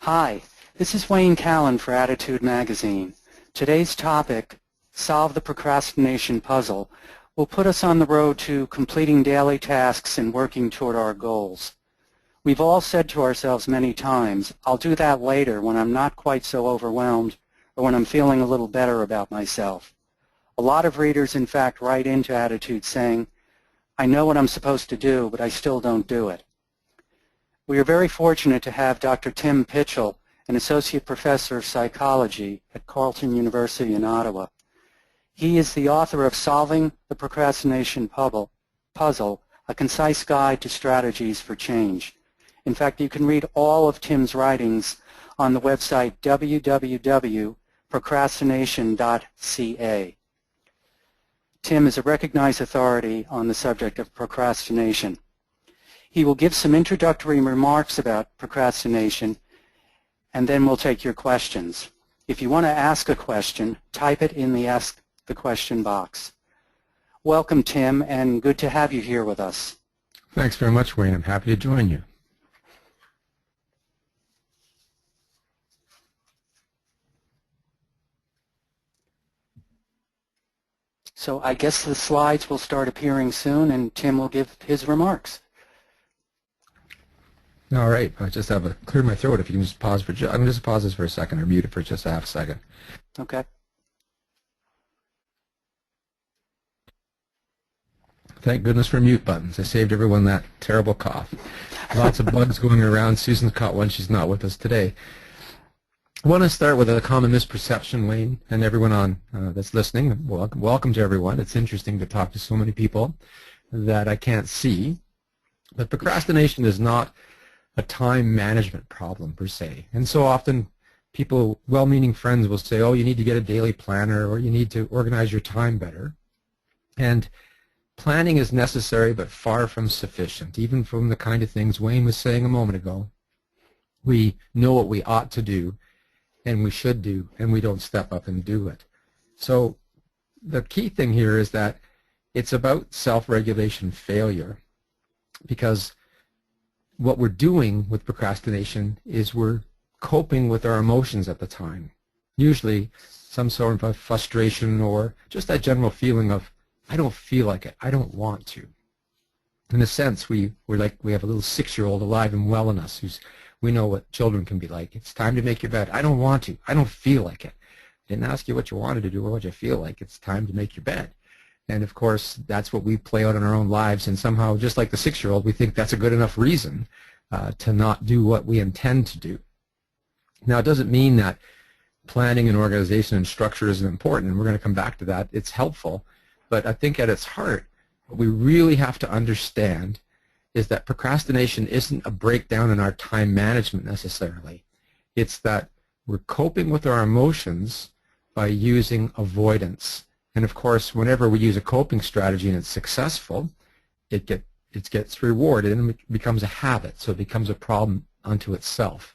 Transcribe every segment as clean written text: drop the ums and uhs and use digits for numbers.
Hi, this is Wayne Callan for Attitude Magazine. Today's topic, Solve the Procrastination Puzzle, will put us on the road to completing daily tasks and working toward our goals. We've all said to ourselves many times, I'll do that later when I'm not quite so overwhelmed or when I'm feeling a little better about myself. A lot of readers, in fact, write into Attitude saying, I know what I'm supposed to do, but I still don't do it. We are very fortunate to have Dr. Tim Pychyl, an associate professor of psychology at Carleton University in Ottawa. He is the author of Solving the Procrastination Puzzle, a concise guide to strategies for change. In fact, you can read all of Tim's writings on the website www.procrastination.ca. Tim is a recognized authority on the subject of procrastination. He will give some introductory remarks about procrastination, and then we'll take your questions. If you want to ask a question, type it in the Ask the Question box. Welcome, Tim, and good to have you here with us. Thanks very much, Wayne. I'm happy to join you. So I guess the slides will start appearing soon, and Tim will give his remarks. All right, I just have to clear my throat. If you can just pause for I'm going to just pause this for a second or mute it for just a half a second. Okay. Thank goodness for mute buttons. I saved everyone that terrible cough. Lots of bugs going around. Susan's caught one. She's not with us today. I want to start with a common misperception, Wayne, and everyone on that's listening. Welcome to everyone. It's interesting to talk to so many people that I can't see. But procrastination is not a time management problem per se. And so often people, well-meaning friends will say, oh, you need to get a daily planner or you need to organize your time better. And planning is necessary but far from sufficient, even from the kind of things Wayne was saying a moment ago. We know what we ought to do and we should do, and we don't step up and do it. So the key thing here is that it's about self-regulation failure, because what we're doing with procrastination is we're coping with our emotions at the time. Usually some sort of frustration or just that general feeling of, I don't feel like it, I don't want to. In a sense, we're like we have a little 6-year-old alive and well in us we know what children can be like. It's time to make your bed. I don't want to. I don't feel like it. I didn't ask you what you wanted to do or what you feel like. It's time to make your bed. And of course, that's what we play out in our own lives, and somehow, just like the 6-year-old, we think that's a good enough reason to not do what we intend to do. Now, it doesn't mean that planning and organization and structure isn't important, and we're going to come back to that. It's helpful, but I think at its heart, what we really have to understand is that procrastination isn't a breakdown in our time management necessarily. It's that we're coping with our emotions by using avoidance. And of course, whenever we use a coping strategy and it's successful, it gets rewarded and it becomes a habit, so it becomes a problem unto itself.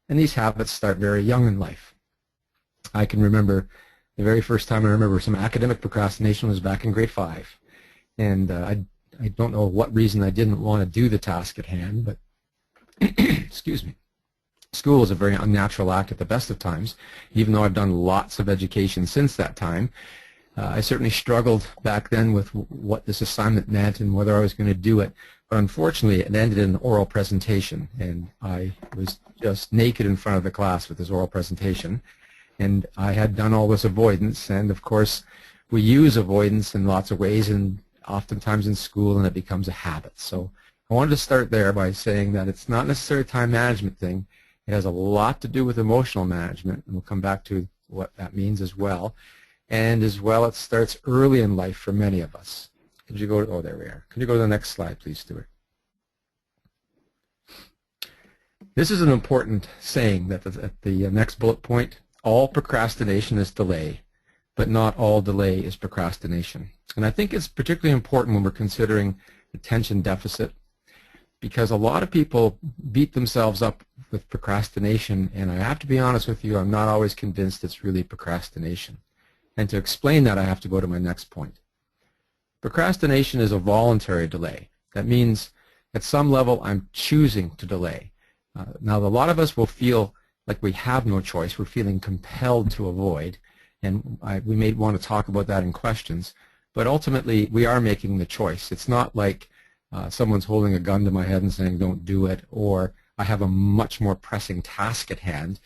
And these habits start very young in life. I can remember the very first time I remember some academic procrastination was back in grade 5. And I don't know what reason I didn't want to do the task at hand, but excuse me. School is a very unnatural act at the best of times, even though I've done lots of education since that time. I certainly struggled back then with what this assignment meant and whether I was going to do it. But unfortunately, it ended in an oral presentation, and I was just naked in front of the class with this oral presentation. And I had done all this avoidance, and of course, we use avoidance in lots of ways, and oftentimes in school, and it becomes a habit. So I wanted to start there by saying that it's not necessarily a time management thing. It has a lot to do with emotional management, and we'll come back to what that means as well. And as well, it starts early in life for many of us. Could you go to, oh, there we are. Could you go to the next slide, please, Stuart? This is an important saying that at the next bullet point, all procrastination is delay, but not all delay is procrastination. And I think it's particularly important when we're considering attention deficit, because a lot of people beat themselves up with procrastination, and I have to be honest with you, I'm not always convinced it's really procrastination. And to explain that, I have to go to my next point. Procrastination is a voluntary delay. That means at some level I'm choosing to delay. Now, a lot of us will feel like we have no choice. We're feeling compelled to avoid, and we may want to talk about that in questions. But ultimately, we are making the choice. It's not like someone's holding a gun to my head and saying, don't do it, or I have a much more pressing task at hand.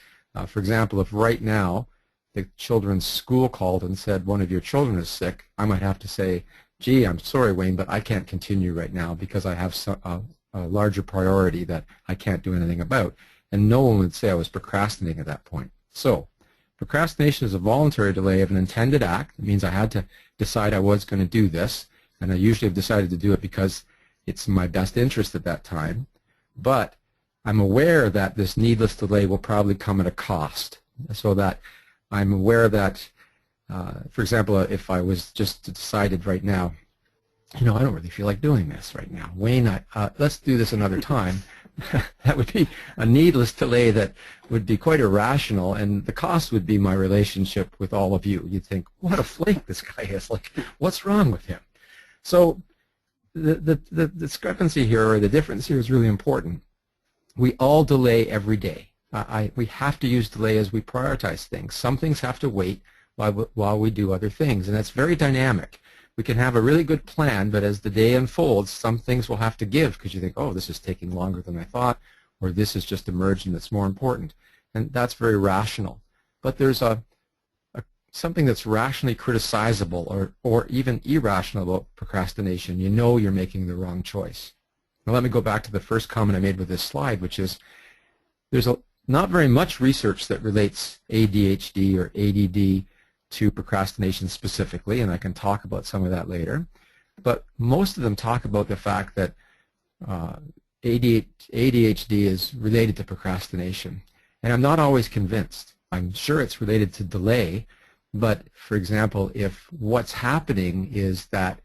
For example, if right now the children's school called and said, one of your children is sick, I might have to say, gee, I'm sorry, Wayne, but I can't continue right now because I have a larger priority that I can't do anything about. And no one would say I was procrastinating at that point. So procrastination is a voluntary delay of an intended act. It means I had to decide I was going to do this, and I usually have decided to do it because it's in my best interest at that time. But I'm aware that this needless delay will probably come at a cost, so that I'm aware that, for example, if I was just decided right now, I don't really feel like doing this right now. Wayne, let's do this another time. That would be a needless delay that would be quite irrational, and the cost would be my relationship with all of you. You'd think, what a flake this guy is. Like, what's wrong with him? So the discrepancy here, or the difference here, is really important. We all delay every day. We have to use delay as we prioritize things. Some things have to wait while we do other things, and that's very dynamic. We can have a really good plan, but as the day unfolds, some things will have to give because you think, oh, this is taking longer than I thought, or this has just emerged and it's more important. And that's very rational. But there's something that's rationally criticizable or even irrational about procrastination. You know you're making the wrong choice. Now let me go back to the first comment I made with this slide, which is there's not very much research that relates ADHD or ADD to procrastination specifically, and I can talk about some of that later. But most of them talk about the fact that ADHD is related to procrastination. And I'm not always convinced. I'm sure it's related to delay, but for example, if what's happening is that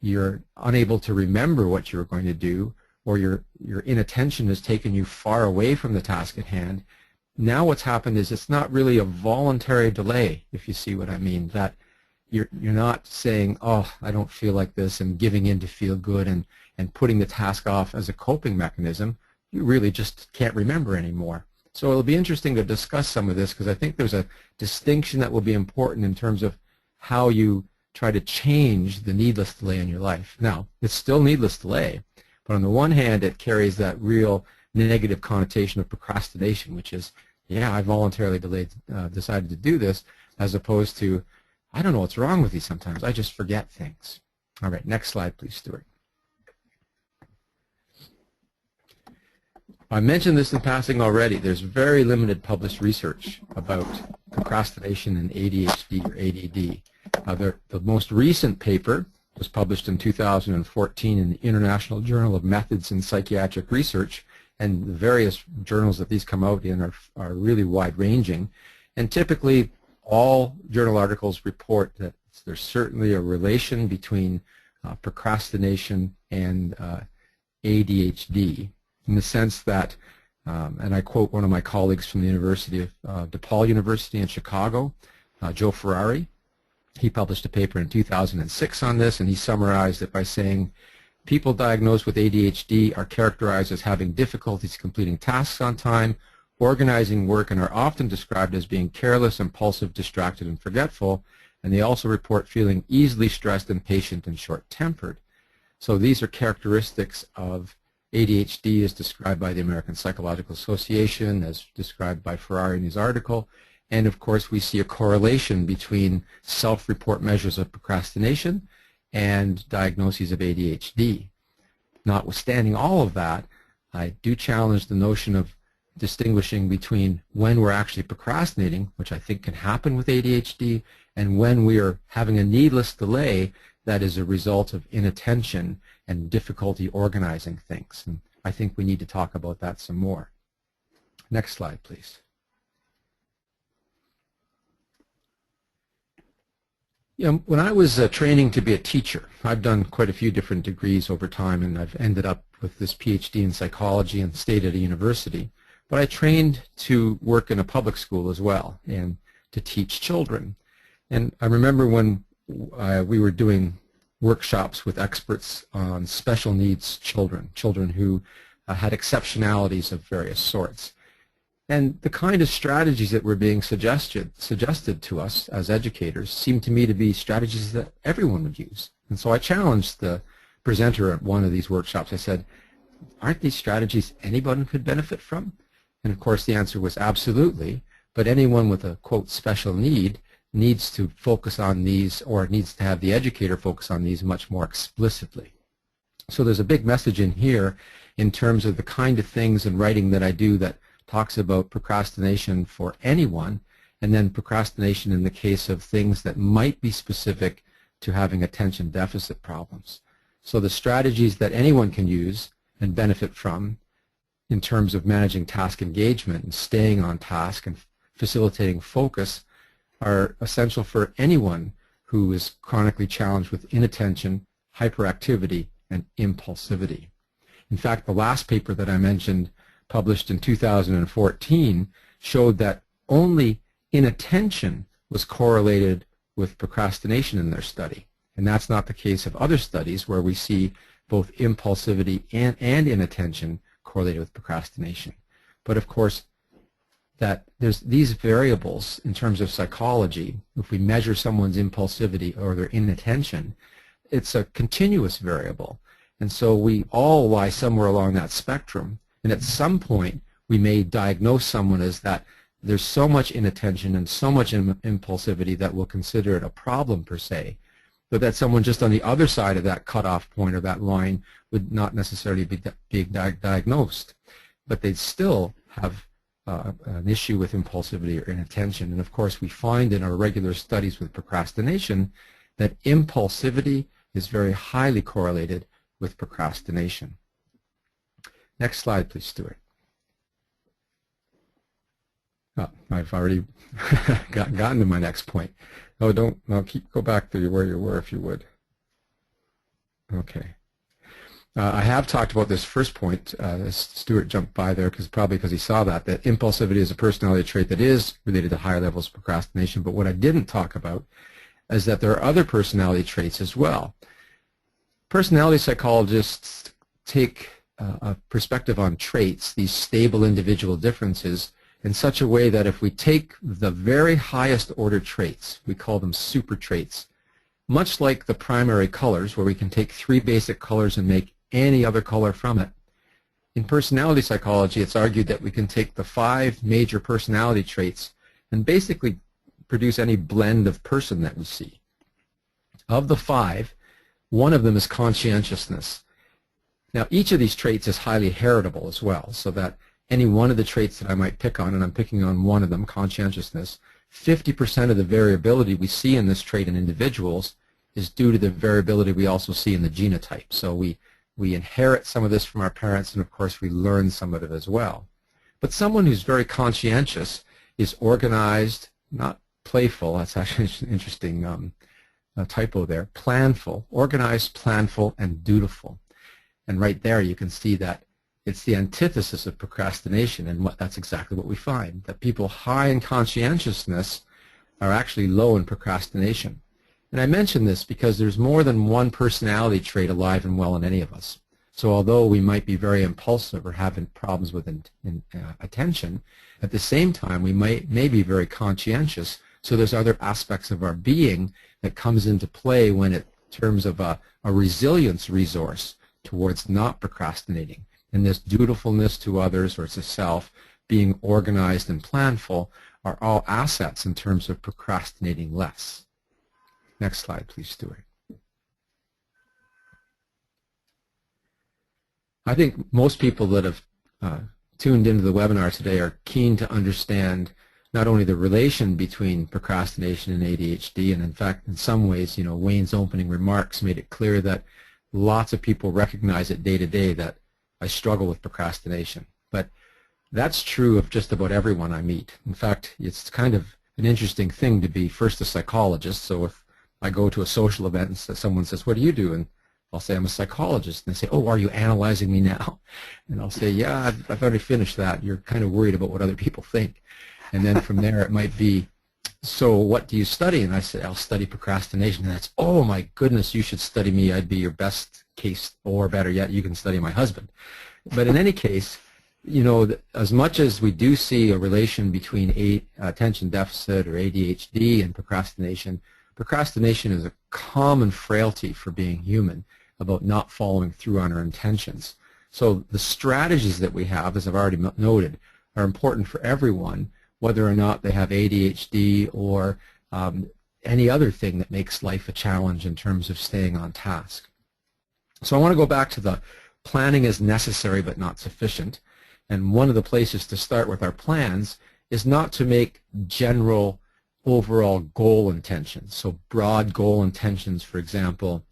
you're unable to remember what you're going to do, or your inattention has taken you far away from the task at hand, now what's happened is it's not really a voluntary delay, if you see what I mean, that you're not saying, oh, I don't feel like this, and giving in to feel good and putting the task off as a coping mechanism. You really just can't remember anymore. So it'll be interesting to discuss some of this, because I think there's a distinction that will be important in terms of how you try to change the needless delay in your life. Now, it's still needless delay, but on the one hand, it carries that real negative connotation of procrastination, which is, yeah, I voluntarily decided to do this, as opposed to, I don't know what's wrong with you sometimes, I just forget things. All right, next slide, please, Stuart. I mentioned this in passing already. There's very limited published research about procrastination and ADHD or ADD. The most recent paper was published in 2014 in the International Journal of Methods in Psychiatric Research, and the various journals that these come out in are really wide-ranging. And typically, all journal articles report that there's certainly a relation between procrastination and ADHD, in the sense that, and I quote one of my colleagues from the University of DePaul University in Chicago, Joe Ferrari. He published a paper in 2006 on this, and he summarized it by saying, people diagnosed with ADHD are characterized as having difficulties completing tasks on time, organizing work, and are often described as being careless, impulsive, distracted, and forgetful. And they also report feeling easily stressed, impatient, and short-tempered. So these are characteristics of ADHD as described by the American Psychological Association, as described by Ferrari in his article. And of course, we see a correlation between self-report measures of procrastination and diagnoses of ADHD. Notwithstanding all of that, I do challenge the notion of distinguishing between when we're actually procrastinating, which I think can happen with ADHD, and when we are having a needless delay that is a result of inattention and difficulty organizing things. And I think we need to talk about that some more. Next slide, please. When I was training to be a teacher, I've done quite a few different degrees over time, and I've ended up with this Ph.D. in psychology and stayed at a university. But I trained to work in a public school as well and to teach children. And I remember when we were doing workshops with experts on special needs children, children who had exceptionalities of various sorts. And the kind of strategies that were being suggested to us as educators seemed to me to be strategies that everyone would use. And so I challenged the presenter at one of these workshops. I said, aren't these strategies anyone could benefit from? And of course the answer was absolutely, but anyone with a, quote, special need needs to focus on these, or needs to have the educator focus on these much more explicitly. So there's a big message in here in terms of the kind of things in writing that I do that talks about procrastination for anyone, and then procrastination in the case of things that might be specific to having attention deficit problems. So the strategies that anyone can use and benefit from in terms of managing task engagement and staying on task and facilitating focus are essential for anyone who is chronically challenged with inattention, hyperactivity, and impulsivity. In fact, the last paper that I mentioned, published in 2014, showed that only inattention was correlated with procrastination in their study. And that's not the case of other studies where we see both impulsivity and inattention correlated with procrastination. But of course, that there's these variables in terms of psychology. If we measure someone's impulsivity or their inattention, it's a continuous variable. And so we all lie somewhere along that spectrum. And at some point, we may diagnose someone as that there's so much inattention and so much impulsivity that we'll consider it a problem per se, but that someone just on the other side of that cutoff point or that line would not necessarily be diagnosed. But they'd still have an issue with impulsivity or inattention. And of course, we find in our regular studies with procrastination that impulsivity is very highly correlated with procrastination. Next slide, please, Stuart. Oh, I've already gotten to my next point. Oh, go back to where you were, if you would. Okay. I have talked about this first point. Stuart jumped by there probably because he saw that impulsivity is a personality trait that is related to higher levels of procrastination. But what I didn't talk about is that there are other personality traits as well. Personality psychologists take a perspective on traits, these stable individual differences, in such a way that if we take the very highest order traits, we call them super traits, much like the primary colors, where we can take 3 basic colors and make any other color from it. In personality psychology, it's argued that we can take the 5 major personality traits and basically produce any blend of person that we see. Of the 5, one of them is conscientiousness. Now, each of these traits is highly heritable as well, so that any one of the traits that I might pick on, and I'm picking on one of them, conscientiousness, 50% of the variability we see in this trait in individuals is due to the variability we also see in the genotype. So we inherit some of this from our parents, and of course we learn some of it as well. But someone who's very conscientious is organized, not playful. That's actually an interesting typo there. Planful, organized, planful, and dutiful. And right there you can see that it's the antithesis of procrastination, and that's exactly what we find, that people high in conscientiousness are actually low in procrastination. And I mention this because there's more than one personality trait alive and well in any of us. So although we might be very impulsive or having problems with attention, at the same time we may be very conscientious. So there's other aspects of our being that comes into play when in terms of a resilience resource towards not procrastinating. And this dutifulness to others or to self, being organized and planful, are all assets in terms of procrastinating less. Next slide, please, Stuart. I think most people that have tuned into the webinar today are keen to understand not only the relation between procrastination and ADHD, and in fact, in some ways, Wayne's opening remarks made it clear that lots of people recognize it day to day that I struggle with procrastination. But that's true of just about everyone I meet. In fact, it's kind of an interesting thing to be first a psychologist. So if I go to a social event and someone says, "What do you do?" and I'll say, "I'm a psychologist." And they say, "Oh, are you analyzing me now?" And I'll say, "Yeah, I've already finished that. You're kind of worried about what other people think." And then from there it might be, "So what do you study?" And I say, "I'll study procrastination." And that's, "Oh my goodness, you should study me. I'd be your best case, or better yet, you can study my husband." But in any case, as much as we do see a relation between attention deficit or ADHD and procrastination, procrastination is a common frailty for being human about not following through on our intentions. So the strategies that we have, as I've already noted, are important for everyone, whether or not they have ADHD or any other thing that makes life a challenge in terms of staying on task. So I want to go back to the planning is necessary but not sufficient. And one of the places to start with our plans is not to make general overall goal intentions. So broad goal intentions, for example,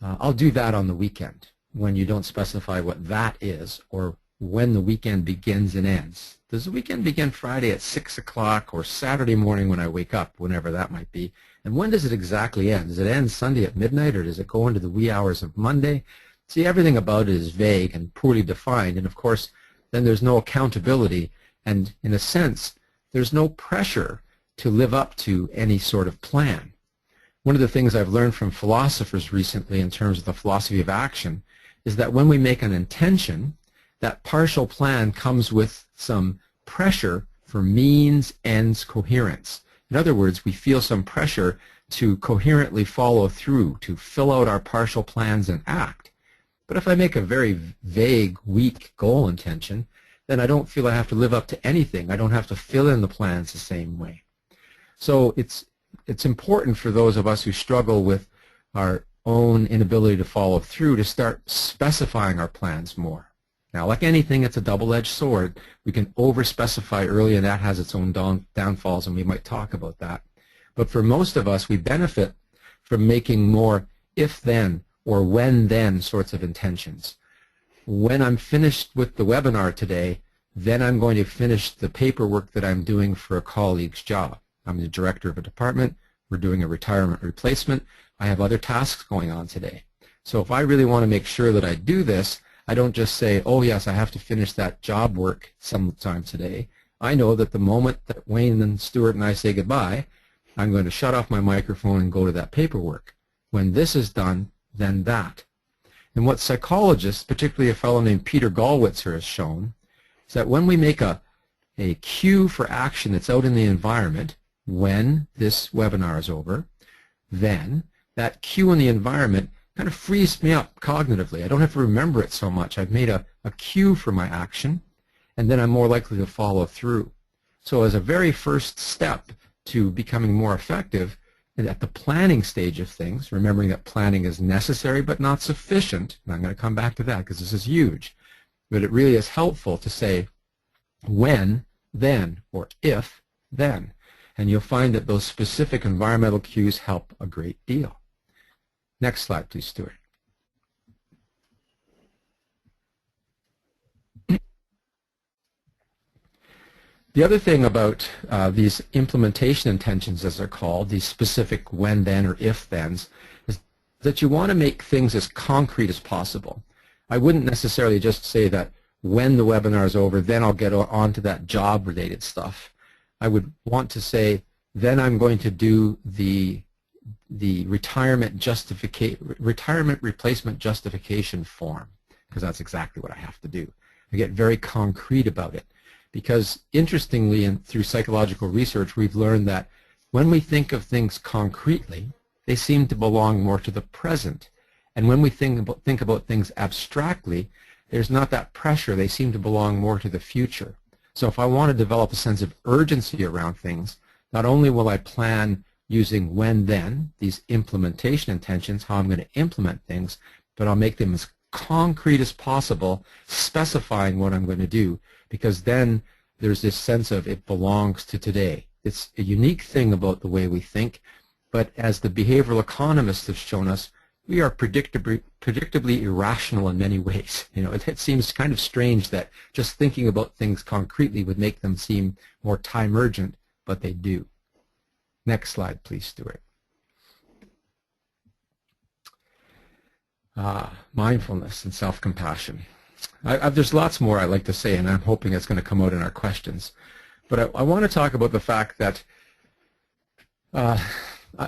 I'll do that on the weekend, when you don't specify what that is or when the weekend begins and ends. Does the weekend begin Friday at 6 o'clock or Saturday morning when I wake up, whenever that might be? And when does it exactly end? Does it end Sunday at midnight, or does it go into the wee hours of Monday? See, everything about it is vague and poorly defined, and of course then there's no accountability, and in a sense there's no pressure to live up to any sort of plan. One of the things I've learned from philosophers recently in terms of the philosophy of action is that when we make an intention, that partial plan comes with some pressure for means, ends, coherence. In other words, we feel some pressure to coherently follow through, to fill out our partial plans and act. But if I make a very vague, weak goal intention, then I don't feel I have to live up to anything. I don't have to fill in the plans the same way. So it's important for those of us who struggle with our own inability to follow through to start specifying our plans more. Now, like anything, it's a double-edged sword. We can over-specify early, and that has its own downfalls, and we might talk about that. But for most of us, we benefit from making more if-then or when-then sorts of intentions. When I'm finished with the webinar today, then I'm going to finish the paperwork that I'm doing for a colleague's job. I'm the director of a department. We're doing a retirement replacement. I have other tasks going on today. So if I really want to make sure that I do this, I don't just say, oh yes, I have to finish that job work sometime today. I know that the moment that Wayne and Stuart and I say goodbye, I'm going to shut off my microphone and go to that paperwork. When this is done, then that. And what psychologists, particularly a fellow named Peter Gallwitzer, has shown is that when we make a cue for action that's out in the environment, when this webinar is over, then that cue in the environment kind of frees me up cognitively. I don't have to remember it so much. I've made a cue for my action, and then I'm more likely to follow through. So as a very first step to becoming more effective at the planning stage of things, remembering that planning is necessary but not sufficient, and I'm going to come back to that because this is huge, but it really is helpful to say when, then, or if, then. And you'll find that those specific environmental cues help a great deal. Next slide, please, Stuart. The other thing about these implementation intentions, as they're called, these specific when, then, or if, thens, is that you want to make things as concrete as possible. I wouldn't necessarily just say that when the webinar is over, then I'll get on to that job-related stuff. I would want to say, then I'm going to do the retirement replacement justification form, because that's exactly what I have to do. I get very concrete about it. Because interestingly, and through psychological research, we've learned that when we think of things concretely, they seem to belong more to the present. And when we think about things abstractly, there's not that pressure. They seem to belong more to the future. So if I want to develop a sense of urgency around things, not only will I plan using when, then, these implementation intentions, how I'm going to implement things, but I'll make them as concrete as possible, specifying what I'm going to do, because then there's this sense of it belongs to today. It's a unique thing about the way we think, but as the behavioral economists have shown us, we are predictably irrational in many ways. You know, it seems kind of strange that just thinking about things concretely would make them seem more time urgent, but they do. Next slide, please, Stuart. Mindfulness and self-compassion. There's lots more I'd like to say, and I'm hoping it's going to come out in our questions. But I want to talk about the fact that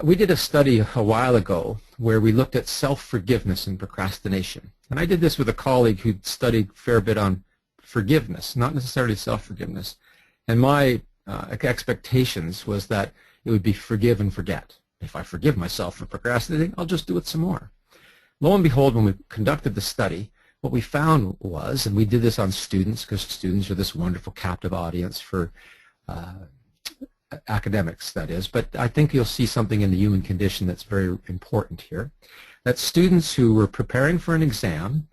we did a study a while ago where we looked at self-forgiveness and procrastination. And I did this with a colleague who'd studied a fair bit on forgiveness, not necessarily self-forgiveness. And my expectations was that it would be forgive and forget. If I forgive myself for procrastinating, I'll just do it some more. Lo and behold, when we conducted the study, what we found was, and we did this on students, because students are this wonderful captive audience for academics, that is, but I think you'll see something in the human condition that's very important here, that students who were preparing for an exam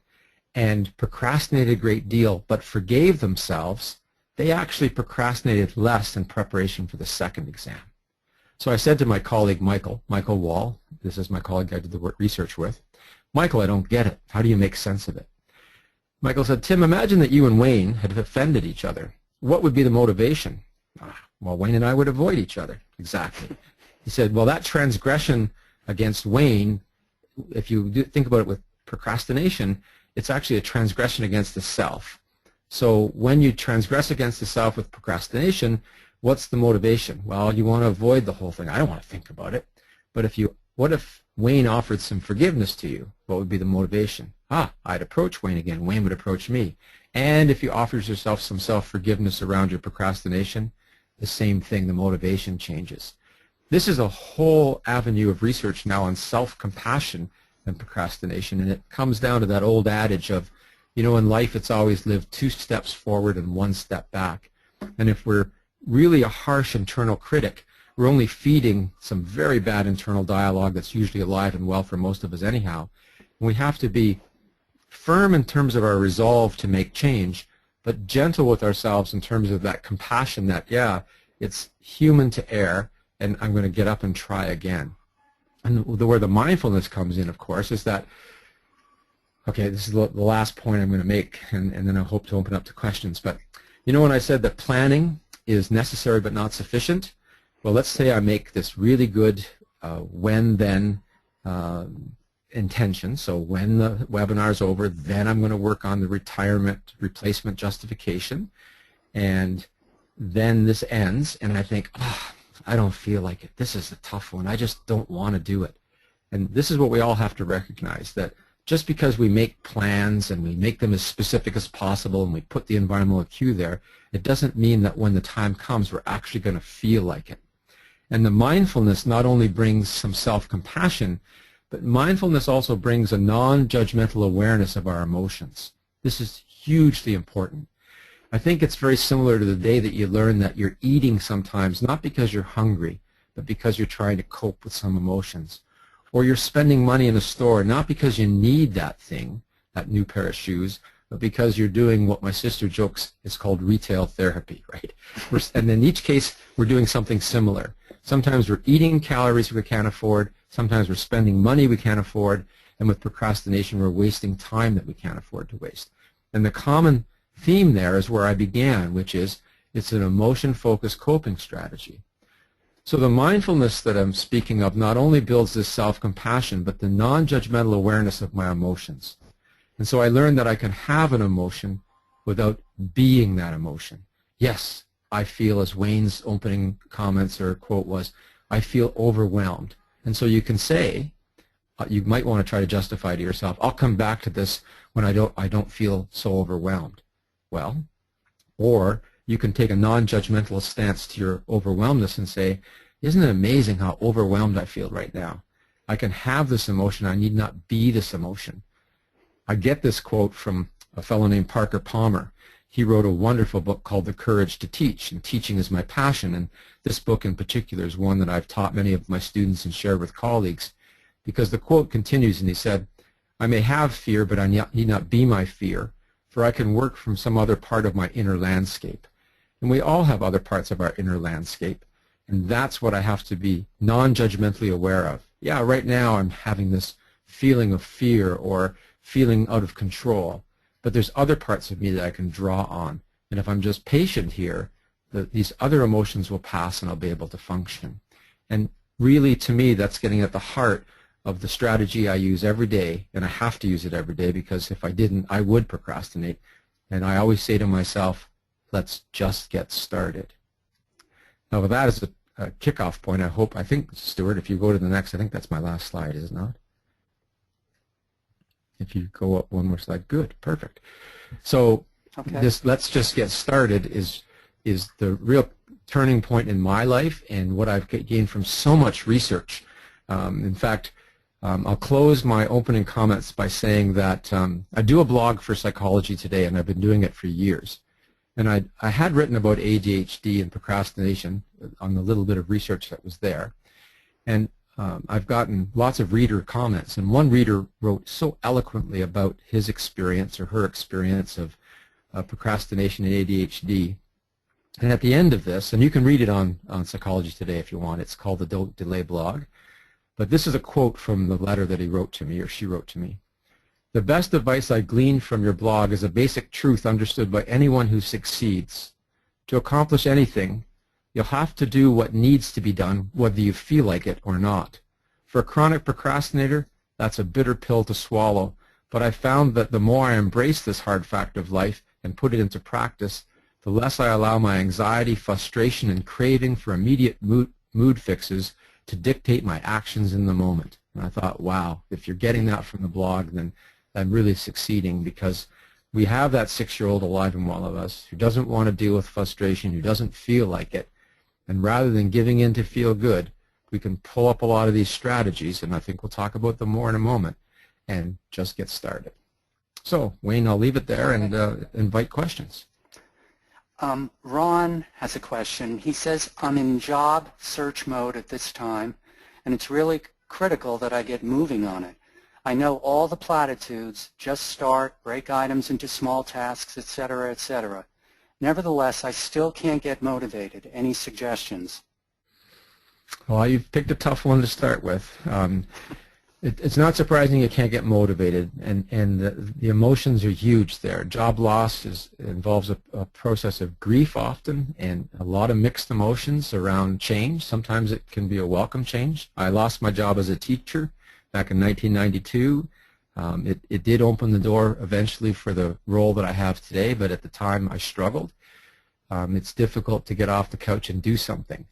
and procrastinated a great deal but forgave themselves, they actually procrastinated less in preparation for the second exam. So I said to my colleague Michael Wall, this is my colleague I did the research with, Michael, I don't get it. How do you make sense of it? Michael said, Tim, imagine that you and Wayne had offended each other. What would be the motivation? Well, Wayne and I would avoid each other. Exactly. He said, well, that transgression against Wayne, if you think about it with procrastination, it's actually a transgression against the self. So when you transgress against the self with procrastination, what's the motivation? Well, you want to avoid the whole thing. I don't want to think about it. But what if Wayne offered some forgiveness to you? What would be the motivation? I'd approach Wayne again. Wayne would approach me. And if you offer yourself some self-forgiveness around your procrastination, the same thing, the motivation changes. This is a whole avenue of research now on self-compassion and procrastination, and it comes down to that old adage of, you know, in life it's always lived 2 steps forward and 1 step back. And if we're really a harsh internal critic, we're only feeding some very bad internal dialogue that's usually alive and well for most of us anyhow. And we have to be firm in terms of our resolve to make change, but gentle with ourselves in terms of that compassion that, yeah, it's human to err, and I'm going to get up and try again. And where the mindfulness comes in, of course, is that, okay, this is the last point I'm going to make, and then I hope to open up to questions. But you know when I said that planning is necessary but not sufficient? Well, let's say I make this really good when-then intention. So when the webinar is over, then I'm going to work on the retirement replacement justification. And then this ends, and I think, I don't feel like it. This is a tough one. I just don't want to do it. And this is what we all have to recognize, that just because we make plans and we make them as specific as possible and we put the environmental cue there, it doesn't mean that when the time comes we're actually going to feel like it. And the mindfulness not only brings some self-compassion, but mindfulness also brings a non-judgmental awareness of our emotions. This is hugely important. I think it's very similar to the day that you learn that you're eating sometimes not because you're hungry, but because you're trying to cope with some emotions. Or you're spending money in a store not because you need that thing, that new pair of shoes, but because you're doing what my sister jokes is called retail therapy, right? And in each case, we're doing something similar. Sometimes we're eating calories we can't afford. Sometimes we're spending money we can't afford. And with procrastination, we're wasting time that we can't afford to waste. And the common theme there is where I began, which is it's an emotion-focused coping strategy. So the mindfulness that I'm speaking of not only builds this self-compassion, but the non-judgmental awareness of my emotions. And so I learned that I can have an emotion without being that emotion. Yes, I feel, as Wayne's opening comments or quote was, I feel overwhelmed. And so you can say, you might want to try to justify to yourself, I'll come back to this when I don't feel so overwhelmed. Well, or you can take a non-judgmental stance to your overwhelmedness and say, isn't it amazing how overwhelmed I feel right now? I can have this emotion. I need not be this emotion. I get this quote from a fellow named Parker Palmer. He wrote a wonderful book called The Courage to Teach, and teaching is my passion. And this book in particular is one that I've taught many of my students and shared with colleagues, because the quote continues, and he said, I may have fear, but I need not be my fear, for I can work from some other part of my inner landscape. And we all have other parts of our inner landscape, and that's what I have to be non-judgmentally aware of. Yeah, right now I'm having this feeling of fear or feeling out of control, but there's other parts of me that I can draw on. And if I'm just patient here, these other emotions will pass and I'll be able to function. And really, to me, that's getting at the heart of the strategy I use every day, and I have to use it every day because if I didn't, I would procrastinate. And I always say to myself, let's just get started. Now, with that as a kickoff point, I think, Stuart, if you go to the next, I think that's my last slide, is it not? If you go up one more slide, good, perfect. So Okay. This "let's just get started" is the real turning point in my life and what I've gained from so much research. In fact, I'll close my opening comments by saying that I do a blog for Psychology Today, and I've been doing it for years. And I had written about ADHD and procrastination on the little bit of research that was there. And I've gotten lots of reader comments, and one reader wrote so eloquently about his experience or her experience of procrastination and ADHD. And at the end of this, and you can read it on Psychology Today if you want, it's called the Don't Delay blog. But this is a quote from the letter that he wrote to me, or she wrote to me. "The best advice I gleaned from your blog is a basic truth understood by anyone who succeeds. To accomplish anything, you'll have to do what needs to be done, whether you feel like it or not. For a chronic procrastinator, that's a bitter pill to swallow, but I found that the more I embrace this hard fact of life and put it into practice, the less I allow my anxiety, frustration, and craving for immediate mood fixes to dictate my actions in the moment." And I thought, wow, if you're getting that from the blog, then I'm really succeeding, because we have that 6-year-old alive in all of us who doesn't want to deal with frustration, who doesn't feel like it. And rather than giving in to feel good, we can pull up a lot of these strategies, and I think we'll talk about them more in a moment, and just get started. So, Wayne, I'll leave it there and invite questions. Ron has a question. He says, "I'm in job search mode at this time, and it's really critical that I get moving on it. I know all the platitudes, just start, break items into small tasks, etc., etc. Nevertheless, I still can't get motivated. Any suggestions?" Well, you've picked a tough one to start with. It's not surprising you can't get motivated, and the emotions are huge there. Job loss involves a process of grief often, and a lot of mixed emotions around change. Sometimes it can be a welcome change. I lost my job as a teacher back in 1992. It did open the door eventually for the role that I have today, but at the time I struggled. It's difficult to get off the couch and do something.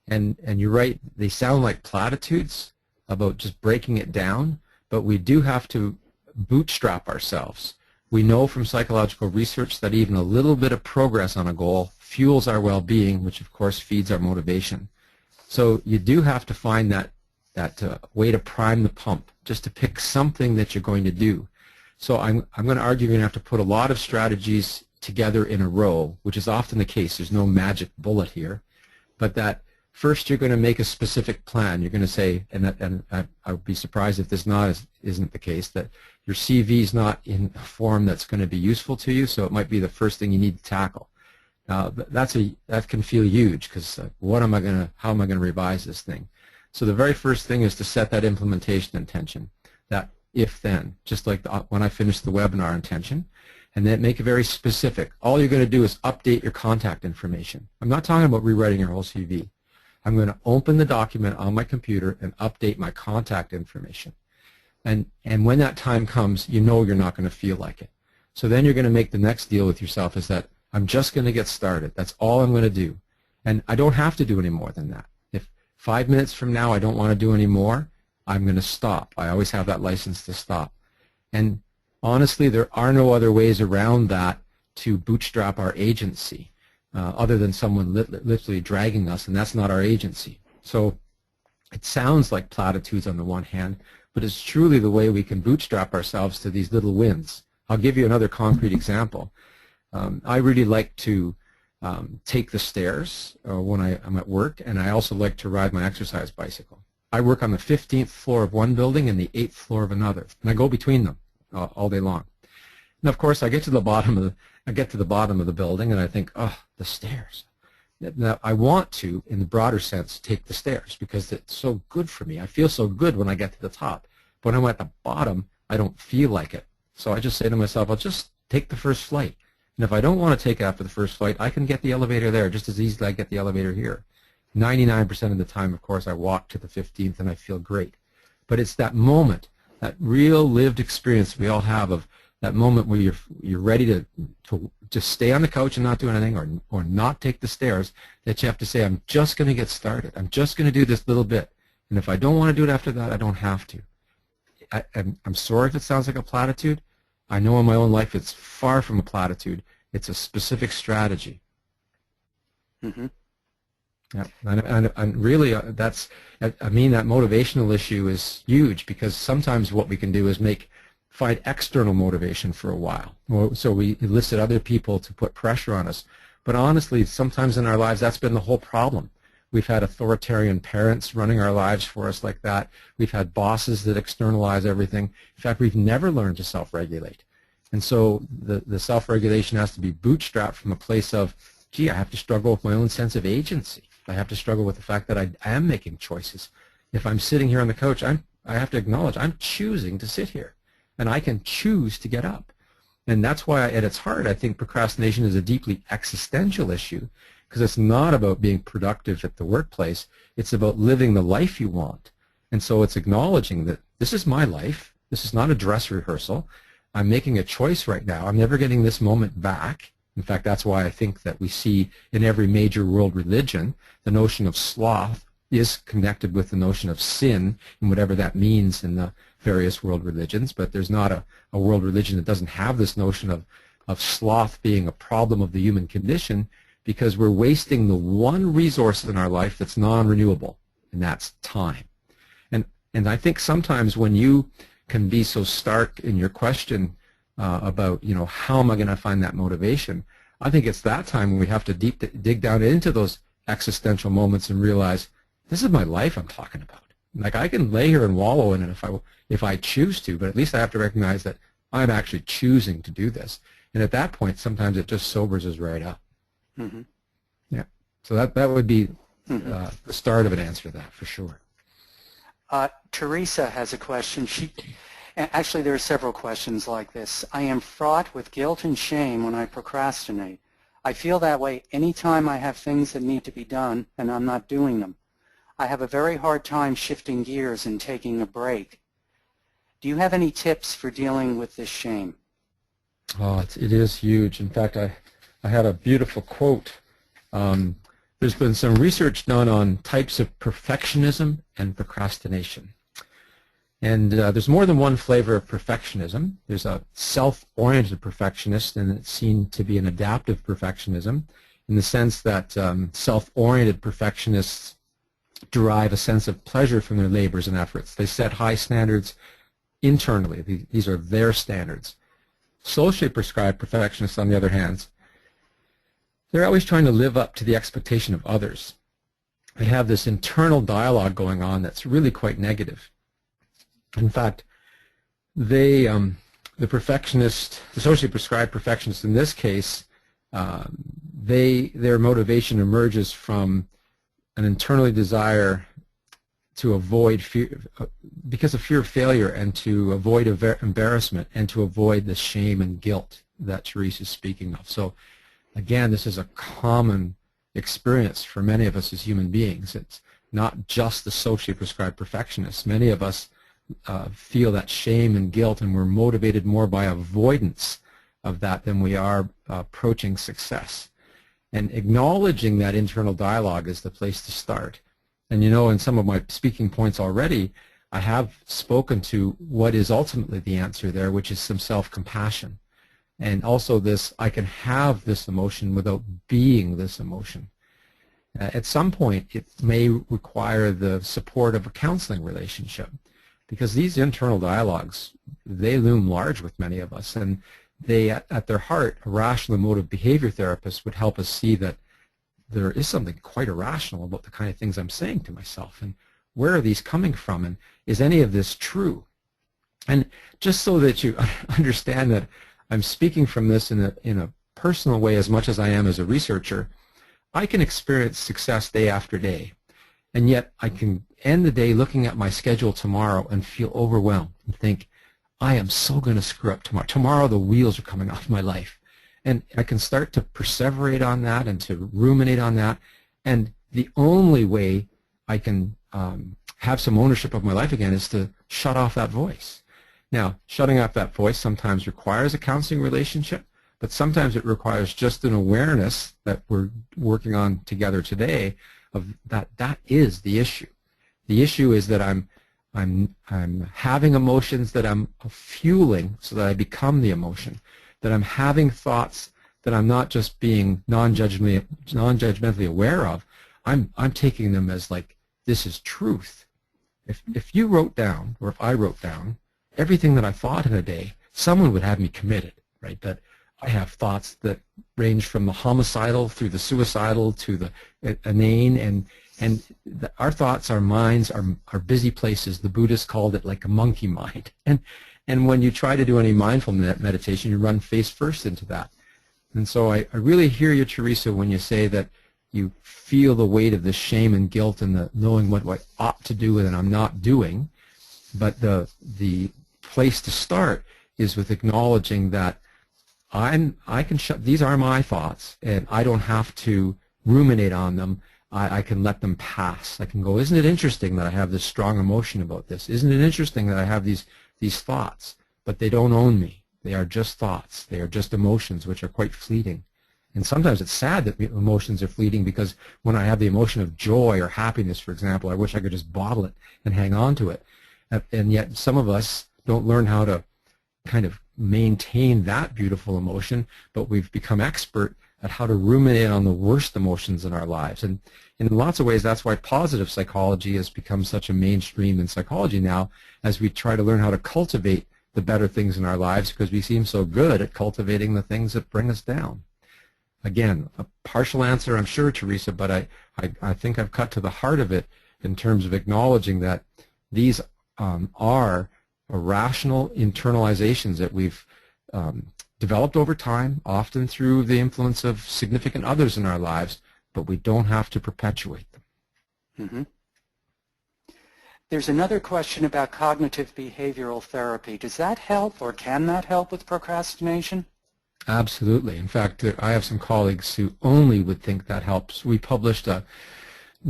And you're right, they sound like platitudes about just breaking it down, but we do have to bootstrap ourselves. We know from psychological research that even a little bit of progress on a goal fuels our well-being, which of course feeds our motivation. So you do have to find that way to prime the pump, just to pick something that you're going to do. So I'm going to argue you're going to have to put a lot of strategies together in a row, which is often the case. There's no magic bullet here, but that first you're going to make a specific plan. You're going to say, and I would be surprised if this isn't the case, that your CV is not in a form that's going to be useful to you, so it might be the first thing you need to tackle. Now that can feel huge, because how am I going to revise this thing? So the very first thing is to set that implementation intention, that if-then, just like when I finished the webinar intention, and then make it very specific. All you're going to do is update your contact information. I'm not talking about rewriting your whole CV. I'm going to open the document on my computer and update my contact information. And when that time comes, you know you're not going to feel like it. So then you're going to make the next deal with yourself is that I'm just going to get started. That's all I'm going to do. And I don't have to do any more than that. If 5 minutes from now I don't want to do any more, I'm going to stop. I always have that license to stop. And honestly, there are no other ways around that to bootstrap our agency. Other than someone literally dragging us, and that's not our agency. So it sounds like platitudes on the one hand, but it's truly the way we can bootstrap ourselves to these little wins. I'll give you another concrete example. I really like to take the stairs when I'm at work, and I also like to ride my exercise bicycle. I work on the 15th floor of one building and the 8th floor of another, and I go between them all day long. And of course, I get to the bottom of the building, and I think, oh, the stairs. Now, I want to, in the broader sense, take the stairs because it's so good for me. I feel so good when I get to the top. But when I'm at the bottom, I don't feel like it. So I just say to myself, I'll just take the first flight. And if I don't want to take it after the first flight, I can get the elevator there just as easily as I get the elevator here. 99% of the time, of course, I walk to the 15th and I feel great. But it's that moment, that real lived experience we all have of that moment where you're ready to just stay on the couch and not do anything, or not take the stairs, that you have to say, I'm just going to get started. I'm just going to do this little bit. And if I don't want to do it after that, I don't have to. I'm sorry if it sounds like a platitude. I know in my own life it's far from a platitude. It's a specific strategy. Mm-hmm. Yeah, and really, I mean, that motivational issue is huge, because sometimes what we can do is find external motivation for a while. So we enlisted other people to put pressure on us. But honestly, sometimes in our lives, that's been the whole problem. We've had authoritarian parents running our lives for us like that. We've had bosses that externalize everything. In fact, we've never learned to self-regulate. And so the self-regulation has to be bootstrapped from a place of, gee, I have to struggle with my own sense of agency. I have to struggle with the fact that I am making choices. If I'm sitting here on the couch, I have to acknowledge I'm choosing to sit here, and I can choose to get up. And that's why, at its heart, I think procrastination is a deeply existential issue, because it's not about being productive at the workplace. It's about living the life you want. And so it's acknowledging that this is my life. This is not a dress rehearsal. I'm making a choice right now. I'm never getting this moment back. In fact, that's why I think that we see in every major world religion the notion of sloth is connected with the notion of sin, and whatever that means in the various world religions. But there's not a world religion that doesn't have this notion of sloth being a problem of the human condition, because we're wasting the one resource in our life that's non-renewable, and that's time. And I think sometimes when you can be so stark in your question about, how am I going to find that motivation, I think it's that time when we have to dig down into those existential moments and realize, this is my life I'm talking about. Like, I can lay here and wallow in it if I choose to, but at least I have to recognize that I'm actually choosing to do this. And at that point, sometimes it just sobers us right up. Mm-hmm. Yeah. So that would be the start of an answer to that, for sure. Teresa has a question. Actually, there are several questions like this. I am fraught with guilt and shame when I procrastinate. I feel that way anytime I have things that need to be done and I'm not doing them. I have a very hard time shifting gears and taking a break. Do you have any tips for dealing with this shame? Oh, it is huge. In fact, I had a beautiful quote. There's been some research done on types of perfectionism and procrastination. And there's more than one flavor of perfectionism. There's a self-oriented perfectionist, and it's seen to be an adaptive perfectionism, in the sense that self-oriented perfectionists derive a sense of pleasure from their labors and efforts. They set high standards internally. These are their standards. Socially prescribed perfectionists, on the other hand, they're always trying to live up to the expectation of others. They have this internal dialogue going on that's really quite negative. In fact, the socially prescribed perfectionists in this case, their motivation emerges from an internal desire to avoid fear, because of fear of failure, and to avoid embarrassment, and to avoid the shame and guilt that Therese is speaking of. So again, this is a common experience for many of us as human beings. It's not just the socially prescribed perfectionists. Many of us feel that shame and guilt, and we're motivated more by avoidance of that than we are approaching success. And acknowledging that internal dialogue is the place to start. And in some of my speaking points already, I have spoken to what is ultimately the answer there, which is some self-compassion. And also this, I can have this emotion without being this emotion. At some point, it may require the support of a counseling relationship, because these internal dialogues, they loom large with many of us, and they, at their heart, a rational emotive behavior therapist would help us see that there is something quite irrational about the kind of things I'm saying to myself, and where are these coming from, and is any of this true? And just so that you understand that I'm speaking from this in a personal way as much as I am as a researcher, I can experience success day after day, and yet I can end the day looking at my schedule tomorrow and feel overwhelmed and think, I am so going to screw up tomorrow. Tomorrow the wheels are coming off my life. And I can start to perseverate on that and to ruminate on that, and the only way I can have some ownership of my life again is to shut off that voice. Now, shutting off that voice sometimes requires a counseling relationship, but sometimes it requires just an awareness that we're working on together today of that is the issue. The issue is that I'm having emotions that I'm fueling so that I become the emotion, that I'm having thoughts that I'm not just being non-judgmentally aware of. I'm taking them as like, this is truth. If you wrote down, or if I wrote down everything that I thought in a day, someone would have me committed, right? That I have thoughts that range from the homicidal through the suicidal to the inane, our thoughts, our minds are busy places. The Buddhists called it like a monkey mind. And when you try to do any mindfulness meditation, you run face first into that. And so I really hear you, Teresa, when you say that you feel the weight of the shame and guilt and the knowing what I ought to do and I'm not doing. But the place to start is with acknowledging that these are my thoughts, and I don't have to ruminate on them. I can let them pass. I can go, isn't it interesting that I have this strong emotion about this? Isn't it interesting that I have these thoughts? But they don't own me. They are just thoughts. They are just emotions, which are quite fleeting. And sometimes it's sad that emotions are fleeting, because when I have the emotion of joy or happiness, for example, I wish I could just bottle it and hang on to it. And yet some of us don't learn how to kind of maintain that beautiful emotion, but we've become expert at how to ruminate on the worst emotions in our lives. And in lots of ways, that's why positive psychology has become such a mainstream in psychology now, as we try to learn how to cultivate the better things in our lives, because we seem so good at cultivating the things that bring us down. Again, a partial answer, I'm sure, Teresa, but I think I've cut to the heart of it in terms of acknowledging that these are rational internalizations that we've developed over time, often through the influence of significant others in our lives, but we don't have to perpetuate them. Mm-hmm. There's another question about cognitive behavioral therapy. Does that help, or can that help with procrastination? Absolutely. In fact, I have some colleagues who only would think that helps. We published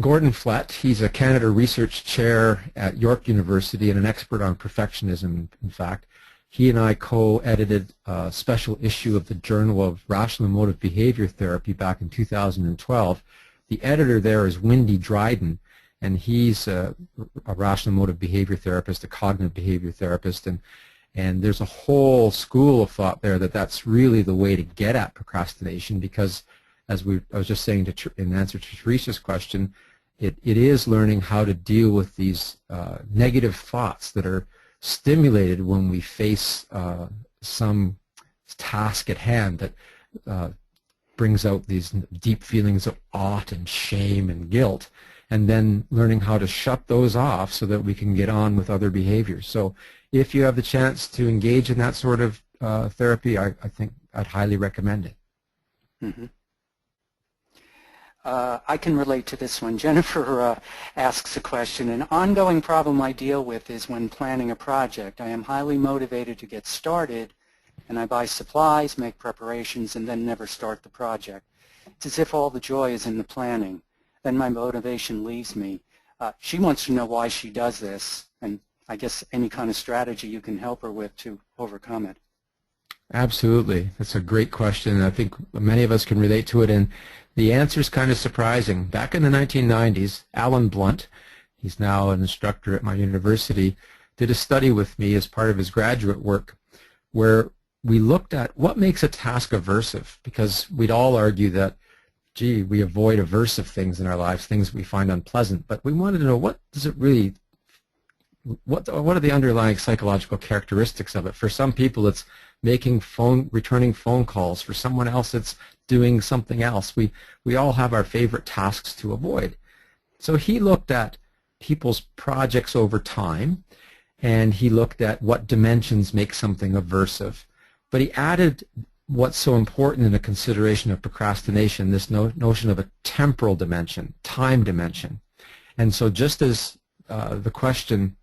Gordon Flett. He's a Canada Research Chair at York University and an expert on perfectionism, in fact. He and I co-edited a special issue of the Journal of Rational Emotive Behavior Therapy back in 2012. The editor there is Wendy Dryden, and he's a rational emotive behavior therapist, a cognitive behavior therapist, and there's a whole school of thought there that that's really the way to get at procrastination, because as I was just saying in answer to Teresa's question, it is learning how to deal with these negative thoughts that are stimulated when we face some task at hand that brings out these deep feelings of ought and shame and guilt, and then learning how to shut those off so that we can get on with other behaviors. So if you have the chance to engage in that sort of therapy, I think I'd highly recommend it. Mm-hmm. I can relate to this one. Jennifer asks a question. An ongoing problem I deal with is when planning a project. I am highly motivated to get started, and I buy supplies, make preparations, and then never start the project. It's as if all the joy is in the planning. Then my motivation leaves me. She wants to know why she does this, and I guess any kind of strategy you can help her with to overcome it. Absolutely. That's a great question. I think many of us can relate to it, and the answer is kind of surprising. Back in the 1990s, Alan Blunt, he's now an instructor at my university, did a study with me as part of his graduate work where we looked at what makes a task aversive, because we'd all argue that, gee, we avoid aversive things in our lives, things we find unpleasant, but we wanted to know what are the underlying psychological characteristics of it. For some people, it's returning phone calls. For someone else, it's doing something else. We all have our favorite tasks to avoid. So he looked at people's projects over time, and he looked at what dimensions make something aversive. But he added what's so important in a consideration of procrastination, this notion of a temporal dimension, time dimension. And so just as the question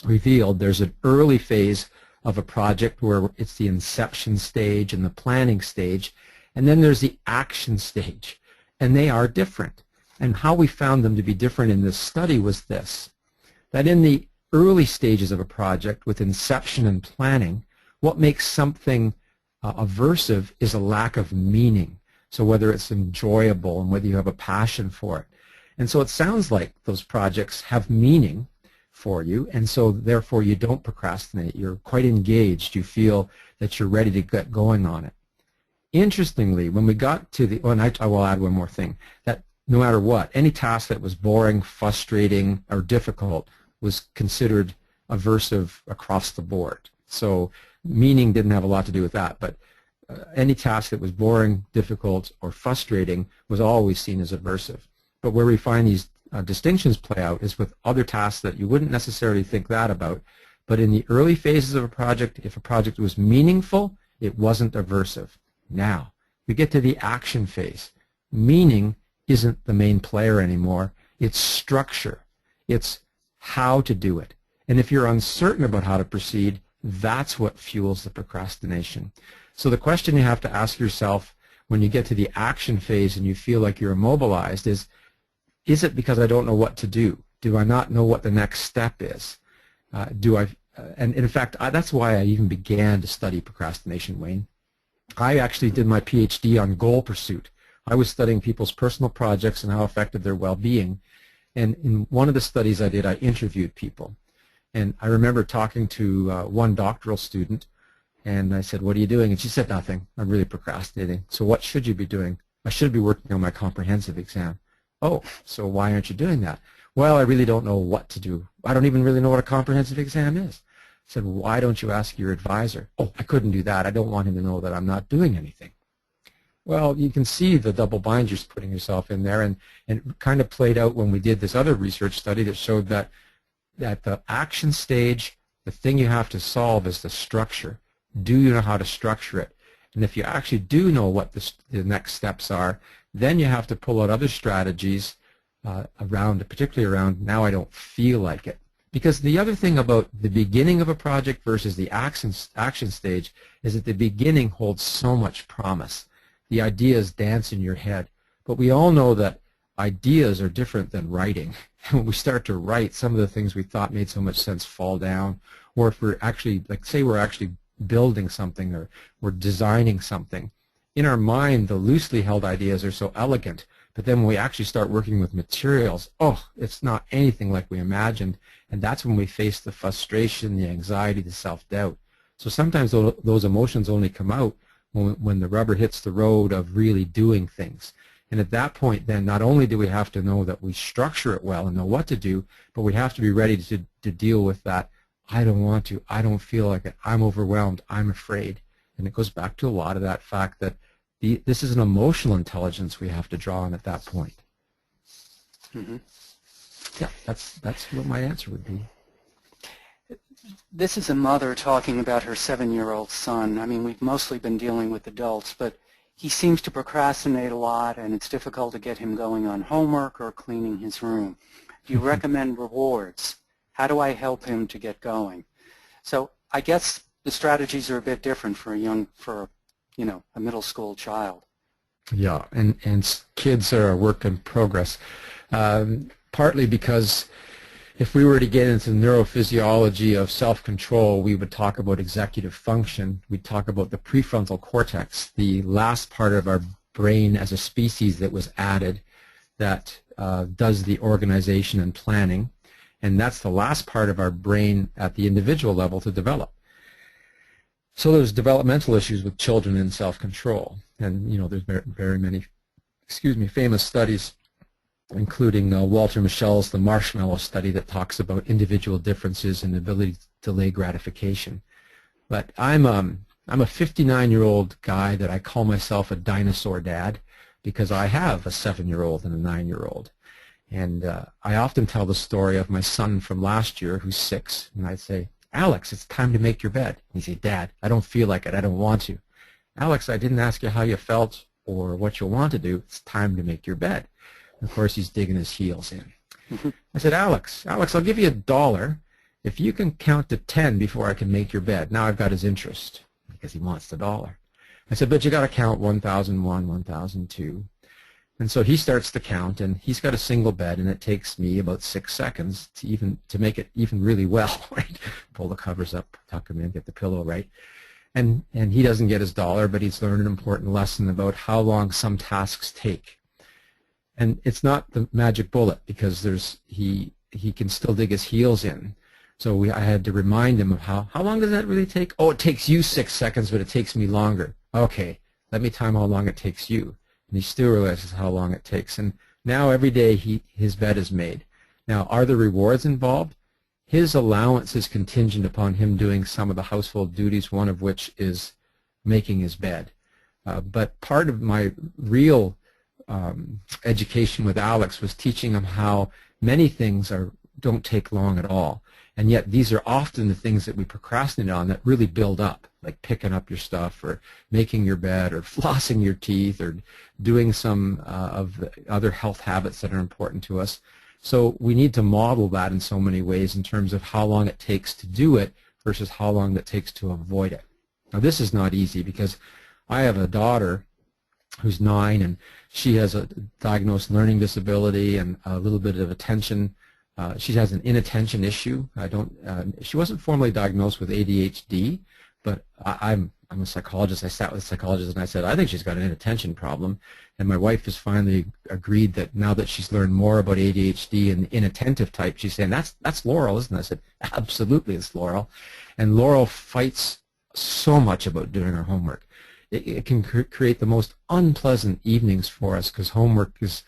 revealed, there's an early phase of a project where it's the inception stage and the planning stage, and then there's the action stage, and they are different. And how we found them to be different in this study was this, that in the early stages of a project with inception and planning, what makes something aversive is a lack of meaning. So whether it's enjoyable and whether you have a passion for it. And so it sounds like those projects have meaning for you, and so therefore you don't procrastinate. You're quite engaged. You feel that you're ready to get going on it. Interestingly, when we got to the, oh, and I will add one more thing, that no matter what, any task that was boring, frustrating, or difficult was considered aversive across the board. So meaning didn't have a lot to do with that, but any task that was boring, difficult, or frustrating was always seen as aversive. But where we find these distinctions play out is with other tasks that you wouldn't necessarily think that about. But in the early phases of a project, if a project was meaningful, it wasn't aversive. Now, we get to the action phase. Meaning isn't the main player anymore. It's structure. It's how to do it. And if you're uncertain about how to proceed, that's what fuels the procrastination. So the question you have to ask yourself when you get to the action phase and you feel like you're immobilized is it because I don't know what to do? Do I not know what the next step is? And in fact, that's why I even began to study procrastination, Wayne. I actually did my Ph.D. on goal pursuit. I was studying people's personal projects and how affected their well-being. And in one of the studies I did, I interviewed people. And I remember talking to one doctoral student, and I said, "What are you doing?" And she said, "Nothing. I'm really procrastinating." "So what should you be doing?" "I should be working on my comprehensive exam." "Oh, so why aren't you doing that?" "Well, I really don't know what to do. I don't even really know what a comprehensive exam is." I said, "Why don't you ask your advisor?" "Oh, I couldn't do that. I don't want him to know that I'm not doing anything." Well, you can see the double bind you're putting yourself in there, and it kind of played out when we did this other research study that showed that at the action stage, the thing you have to solve is the structure. Do you know how to structure it? And if you actually do know what the next steps are, then you have to pull out other strategies particularly around, now I don't feel like it. Because the other thing about the beginning of a project versus the action stage is that the beginning holds so much promise. The ideas dance in your head. But we all know that ideas are different than writing. When we start to write, some of the things we thought made so much sense fall down. Or if we're actually, like say we're actually building something or we're designing something, in our mind the loosely held ideas are so elegant, but then when we actually start working with materials, oh, it's not anything like we imagined, and that's when we face the frustration, the anxiety, the self-doubt. So sometimes those emotions only come out when the rubber hits the road of really doing things. And at that point then, not only do we have to know that we structure it well and know what to do, but we have to be ready to deal with that, I don't want to, I don't feel like it, I'm overwhelmed, I'm afraid. And it goes back to a lot of that fact that this is an emotional intelligence we have to draw on at that point. Mm-hmm. Yeah, that's what my answer would be. This is a mother talking about her 7-year-old son. I mean, we've mostly been dealing with adults, but he seems to procrastinate a lot, and it's difficult to get him going on homework or cleaning his room. Do you recommend rewards? How do I help him to get going? So I guess the strategies are a bit different for a middle school child. Yeah, and kids are a work in progress. Partly because if we were to get into the neurophysiology of self-control, we would talk about executive function. We'd talk about the prefrontal cortex, the last part of our brain as a species that was added that does the organization and planning. And that's the last part of our brain at the individual level to develop. So there's developmental issues with children in self-control. And, there's very many, famous studies, including Walter Mischel's The Marshmallow Study that talks about individual differences in the ability to delay gratification. But I'm a 59-year-old guy that I call myself a dinosaur dad because I have a 7-year-old and a 9-year-old. And I often tell the story of my son from last year who's 6, and I'd say, "Alex, it's time to make your bed." He'd say, "Dad, I don't feel like it. I don't want to." "Alex, I didn't ask you how you felt or what you'll want to do. It's time to make your bed." And of course, he's digging his heels in. I said, Alex, I'll give you $1 if you can count to 10 before I can make your bed." Now I've got his interest because he wants the $1. I said, "But you got to count 1001, 1002. And so he starts to count, and he's got a single bed, and it takes me about 6 seconds to make it even really well, right? Pull the covers up, tuck him in, get the pillow right. And he doesn't get his $1, but he's learned an important lesson about how long some tasks take. And it's not the magic bullet because he can still dig his heels in. So I had to remind him of how long does that really take? "Oh, it takes you 6 seconds, but it takes me longer." "Okay, let me time how long it takes you. And he still realizes how long it takes. And now every day his bed is made. Now, are there rewards involved? His allowance is contingent upon him doing some of the household duties, one of which is making his bed. But part of my real education with Alex was teaching him how many things don't take long at all. And yet these are often the things that we procrastinate on that really build up, like picking up your stuff or making your bed or flossing your teeth or doing some of the other health habits that are important to us. So we need to model that in so many ways in terms of how long it takes to do it versus how long it takes to avoid it. Now this is not easy because I have a daughter who's 9 and she has a diagnosed learning disability and a little bit of attention. She has an inattention issue. She wasn't formally diagnosed with ADHD, but I'm a psychologist. I sat with a psychologist and I said, I think she's got an inattention problem. And my wife has finally agreed that now that she's learned more about ADHD and the inattentive type, she's saying, that's Laurel, isn't it? I said, absolutely, it's Laurel. And Laurel fights so much about doing her homework. It can create the most unpleasant evenings for us because homework is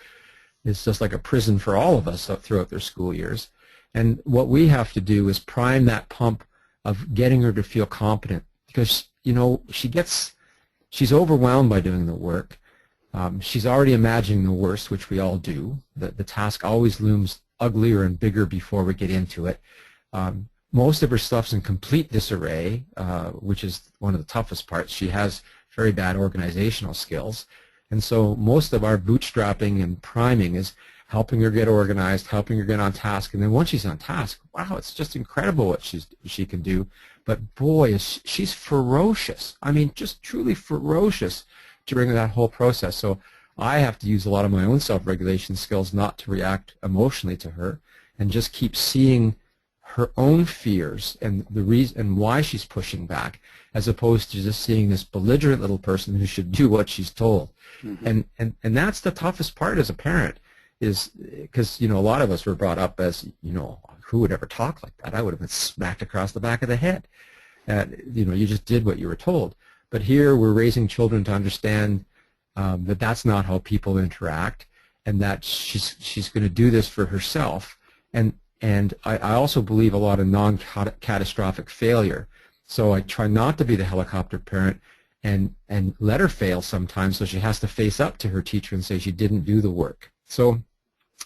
just like a prison for all of us throughout their school years. And what we have to do is prime that pump of getting her to feel competent because, you know, she's overwhelmed by doing the work. She's already imagining the worst, which we all do. The task always looms uglier and bigger before we get into it. Most of her stuff's in complete disarray, which is one of the toughest parts. She has very bad organizational skills. And so most of our bootstrapping and priming is helping her get organized, helping her get on task. And then once she's on task, wow, it's just incredible what she can do. But boy, she's ferocious. I mean, just truly ferocious during that whole process. So I have to use a lot of my own self-regulation skills not to react emotionally to her and just keep seeing her own fears and the reason why she's pushing back, as opposed to just seeing this belligerent little person who should do what she's told. Mm-hmm. And that's the toughest part as a parent, is because, you know, a lot of us were brought up as, you know, who would ever talk like that? I would have been smacked across the back of the head. You know, you just did what you were told. But here we're raising children to understand that that's not how people interact, and that she's going to do this for herself. And I also believe a lot of non-catastrophic failure. So I try not to be the helicopter parent and let her fail sometimes, so she has to face up to her teacher and say she didn't do the work. So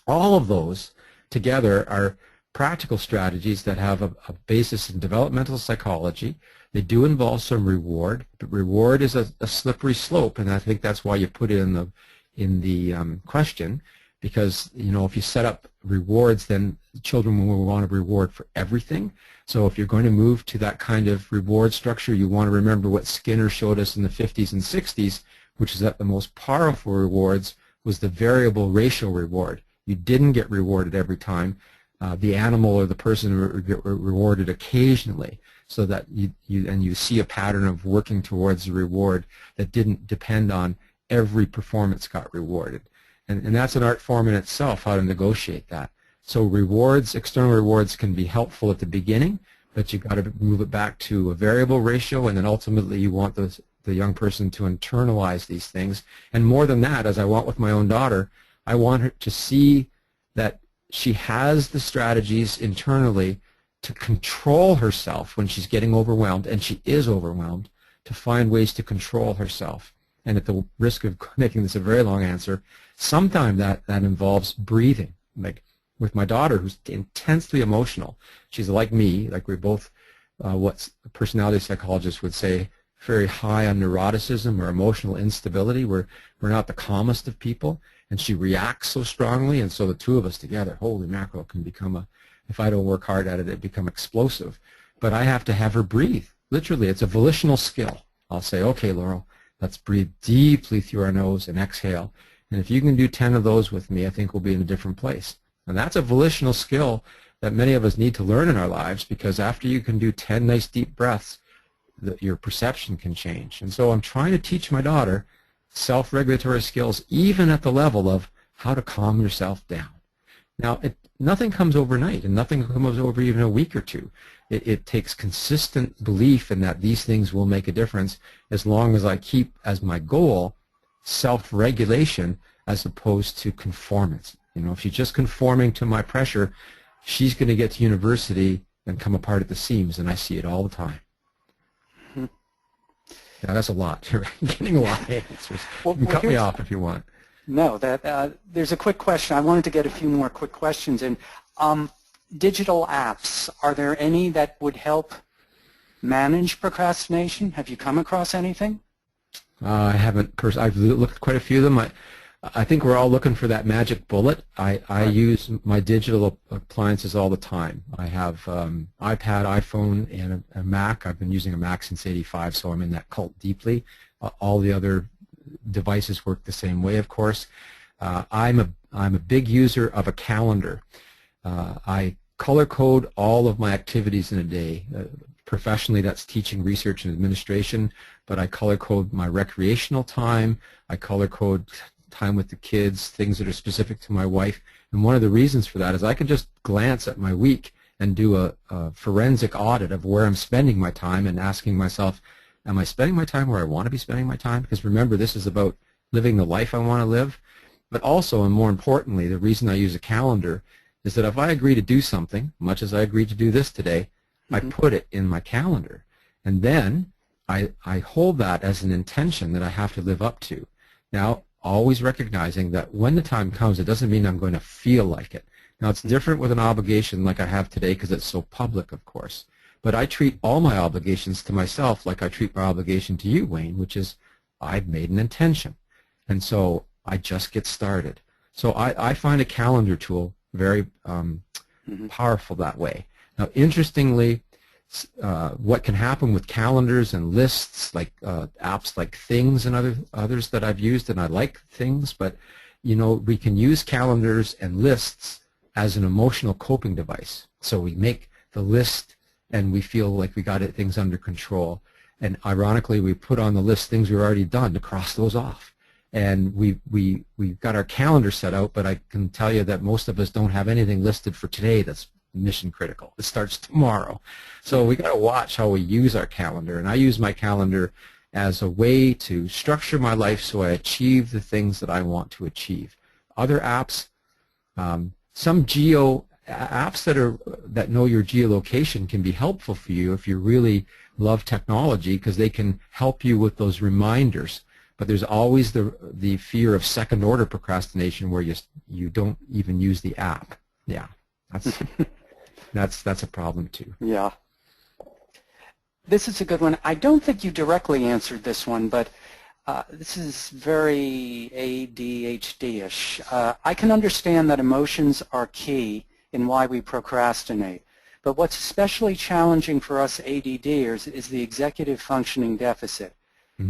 all of those together are practical strategies that have a basis in developmental psychology. They do involve some reward, but reward is a slippery slope, and I think that's why you put it in the question. Because, you know, if you set up rewards, then children will want a reward for everything. So if you're going to move to that kind of reward structure, you want to remember what Skinner showed us in the 50s and 60s, which is that the most powerful rewards was the variable ratio reward. You didn't get rewarded every time. The animal or the person would get rewarded occasionally, so that you see a pattern of working towards a reward that didn't depend on every performance got rewarded. And that's an art form in itself, how to negotiate that. So rewards, external rewards, can be helpful at the beginning, but you've got to move it back to a variable ratio, and then ultimately you want the young person to internalize these things. And more than that, as I want with my own daughter, I want her to see that she has the strategies internally to control herself when she's getting overwhelmed, and she is overwhelmed, to find ways to control herself. And at the risk of making this a very long answer, sometimes that involves breathing. Like with my daughter, who's intensely emotional, she's like me, like we're both what personality psychologists would say, very high on neuroticism or emotional instability. We're not the calmest of people, and she reacts so strongly, and so the two of us together, holy mackerel, can become if I don't work hard at it, it become explosive. But I have to have her breathe. Literally, it's a volitional skill. I'll say, okay, Laurel, let's breathe deeply through our nose and exhale. And if you can do 10 of those with me, I think we'll be in a different place. And that's a volitional skill that many of us need to learn in our lives, because after you can do 10 nice deep breaths, your perception can change. And so I'm trying to teach my daughter self-regulatory skills, even at the level of how to calm yourself down. Now, nothing comes overnight, and nothing comes over even a week or two. It takes consistent belief in that these things will make a difference as long as I keep as my goal self-regulation as opposed to conformance. You know, if she's just conforming to my pressure, she's going to get to university and come apart at the seams, and I see it all the time. Yeah, that's a lot. You're getting a lot of answers. You can cut me off if you want. No, there's a quick question. I wanted to get a few more quick questions in. Digital apps, are there any that would help manage procrastination? Have you come across anything? I haven't. I've looked at quite a few of them. I think we're all looking for that magic bullet. I use my digital appliances all the time. I have iPad, iPhone, and a Mac. I've been using a Mac since '85, so I'm in that cult deeply. All the other devices work the same way, of course. I'm a big user of a calendar. I color code all of my activities in a day. Professionally, that's teaching, research, and administration, but I color code my recreational time. I color code time with the kids, things that are specific to my wife. And one of the reasons for that is I can just glance at my week and do a forensic audit of where I'm spending my time and asking myself, am I spending my time where I want to be spending my time? Because remember, this is about living the life I want to live. But also, and more importantly, the reason I use a calendar is that if I agree to do something, much as I agreed to do this today, I put it in my calendar. And then I hold that as an intention that I have to live up to. Now, always recognizing that when the time comes, it doesn't mean I'm going to feel like it. Now, it's different with an obligation like I have today because it's so public, of course. But I treat all my obligations to myself like I treat my obligation to you, Wayne, which is I've made an intention. And so I just get started. So I find a calendar tool very powerful that way. Now, interestingly, what can happen with calendars and lists, like apps like Things and others that I've used, and I like Things, but you know, we can use calendars and lists as an emotional coping device. So we make the list and we feel like we got things under control. And ironically, we put on the list things we've already done to cross those off. And we've got our calendar set out, but I can tell you that most of us don't have anything listed for today that's mission critical. It starts tomorrow. So we got to watch how we use our calendar. And I use my calendar as a way to structure my life so I achieve the things that I want to achieve. Other apps, some apps that know your geolocation can be helpful for you if you really love technology, because they can help you with those reminders. But there's always the fear of second order procrastination where you don't even use the app. Yeah, that's a problem too. Yeah. This is a good one. I don't think you directly answered this one, but this is very ADHD-ish. I can understand that emotions are key in why we procrastinate, but what's especially challenging for us ADDers is the executive functioning deficit,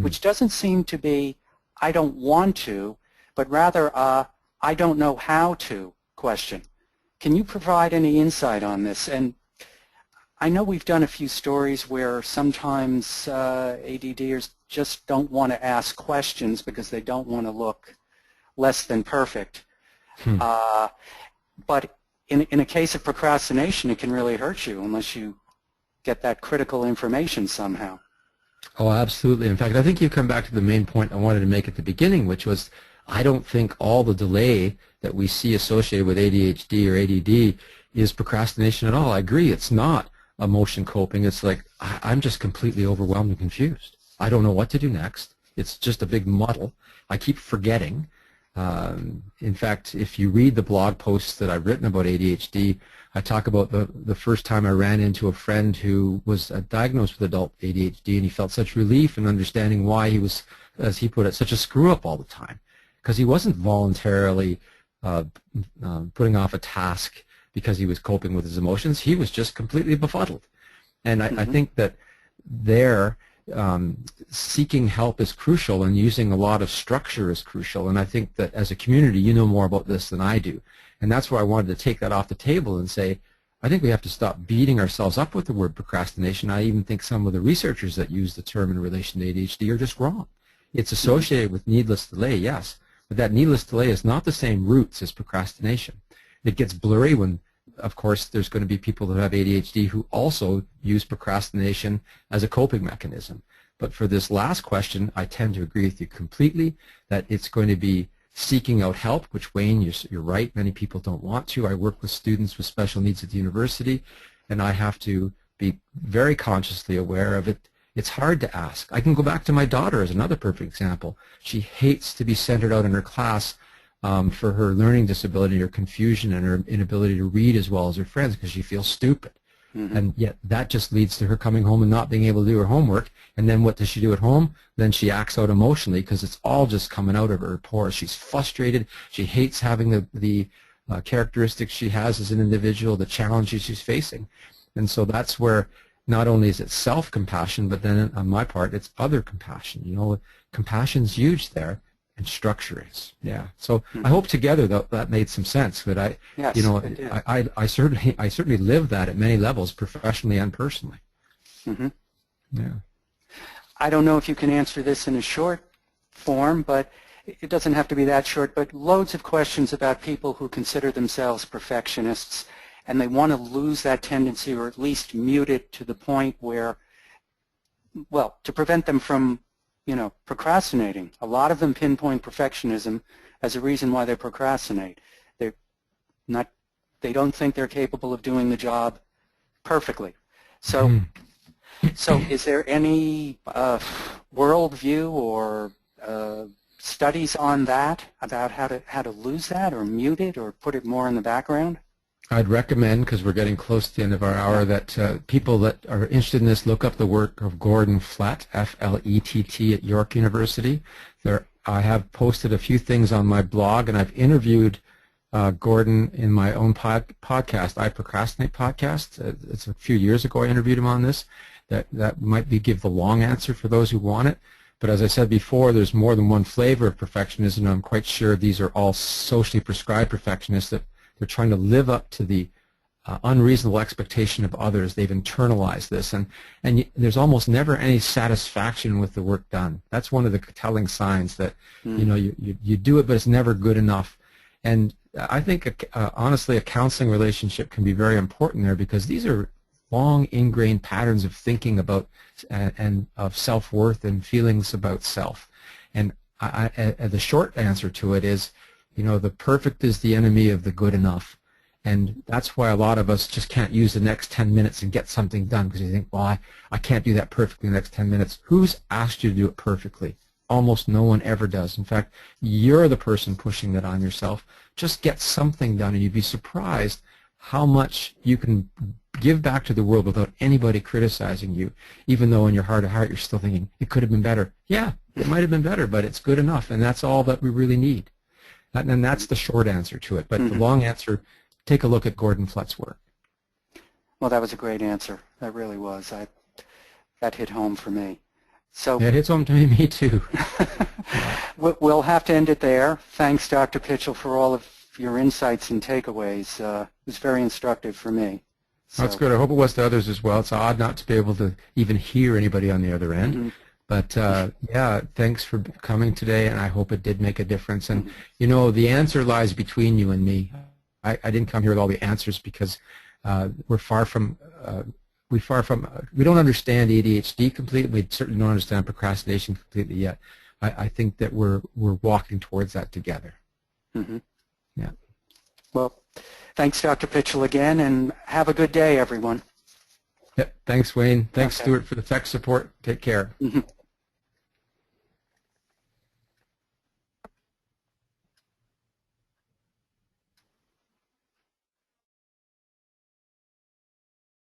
which doesn't seem to be I don't want to, but rather I don't know how to question. Can you provide any insight on this? And I know we've done a few stories where sometimes ADDers just don't want to ask questions because they don't want to look less than perfect. But in a case of procrastination, it can really hurt you unless you get that critical information somehow. Oh, absolutely. In fact, I think you come back to the main point I wanted to make at the beginning, which was I don't think all the delay that we see associated with ADHD or ADD is procrastination at all. I agree. It's not emotion coping. It's like I'm just completely overwhelmed and confused. I don't know what to do next. It's just a big muddle. I keep forgetting. In fact, if you read the blog posts that I've written about ADHD, I talk about the first time I ran into a friend who was diagnosed with adult ADHD, and he felt such relief in understanding why he was, as he put it, such a screw-up all the time. Because he wasn't voluntarily putting off a task because he was coping with his emotions. He was just completely befuddled. And I think that seeking help is crucial, and using a lot of structure is crucial. And I think that as a community, you know more about this than I do. And that's where I wanted to take that off the table and say, I think we have to stop beating ourselves up with the word procrastination. I even think some of the researchers that use the term in relation to ADHD are just wrong. It's associated with needless delay, yes, but that needless delay is not the same roots as procrastination. It gets blurry when of course, there's going to be people that have ADHD who also use procrastination as a coping mechanism. But for this last question, I tend to agree with you completely that it's going to be seeking out help, which, Wayne, you're right, many people don't want to. I work with students with special needs at the university, and I have to be very consciously aware of it. It's hard to ask. I can go back to my daughter as another perfect example. She hates to be centered out in her class for her learning disability or confusion and her inability to read as well as her friends because she feels stupid. And yet that just leads to her coming home and not being able to do her homework. And then what does she do at home? Then she acts out emotionally because it's all just coming out of her pores. She's frustrated. She hates having the characteristics she has as an individual, the challenges she's facing. And so that's where not only is it self-compassion, but then on my part, it's other compassion. You know, compassion's huge there. And structure is, yeah. So I hope together that made some sense. But I certainly live that at many levels, professionally and personally. Yeah. I don't know if you can answer this in a short form, but it doesn't have to be that short. But loads of questions about people who consider themselves perfectionists, and they want to lose that tendency, or at least mute it to the point where, well, to prevent them from procrastinating. A lot of them pinpoint perfectionism as a reason why they procrastinate. They don't think they're capable of doing the job perfectly. So, is there any worldview or studies on that, about how to lose that or mute it or put it more in the background? I'd recommend, because we're getting close to the end of our hour, that people that are interested in this look up the work of Gordon Flett, F-L-E-T-T, at York University. I have posted a few things on my blog, and I've interviewed Gordon in my own podcast, I Procrastinate podcast. It's a few years ago I interviewed him on this. That might give the long answer for those who want it. But as I said before, there's more than one flavor of perfectionism, and I'm quite sure these are all socially prescribed perfectionists that they're trying to live up to the unreasonable expectation of others. They've internalized this, and there's almost never any satisfaction with the work done. That's one of the telling signs that you do it, but it's never good enough. And I think honestly, a counseling relationship can be very important there, because these are long ingrained patterns of thinking about and of self-worth and feelings about self. And the short answer to it is, the perfect is the enemy of the good enough. And that's why a lot of us just can't use the next 10 minutes and get something done, because you think, well, I can't do that perfectly in the next 10 minutes. Who's asked you to do it perfectly? Almost no one ever does. In fact, you're the person pushing that on yourself. Just get something done, and you'd be surprised how much you can give back to the world without anybody criticizing you, even though in your heart of heart you're still thinking, it could have been better. Yeah, it might have been better, but it's good enough, and that's all that we really need. And that's the short answer to it. But the long answer, take a look at Gordon Flett's work. Well, that was a great answer. That really was. That hit home for me. So it hits home to me too. We'll have to end it there. Thanks, Dr. Pychyl, for all of your insights and takeaways. It was very instructive for me. So. That's good. I hope it was to others as well. It's odd not to be able to even hear anybody on the other end. But yeah, thanks for coming today, and I hope it did make a difference. And the answer lies between you and me. I didn't come here with all the answers, because we don't understand ADHD completely. We certainly don't understand procrastination completely yet. I think that we're walking towards that together. Yeah. Well, thanks, Dr. Pychyl, again, and have a good day, everyone. Yep. Thanks, Wayne. Thanks, Stuart, for the tech support. Take care.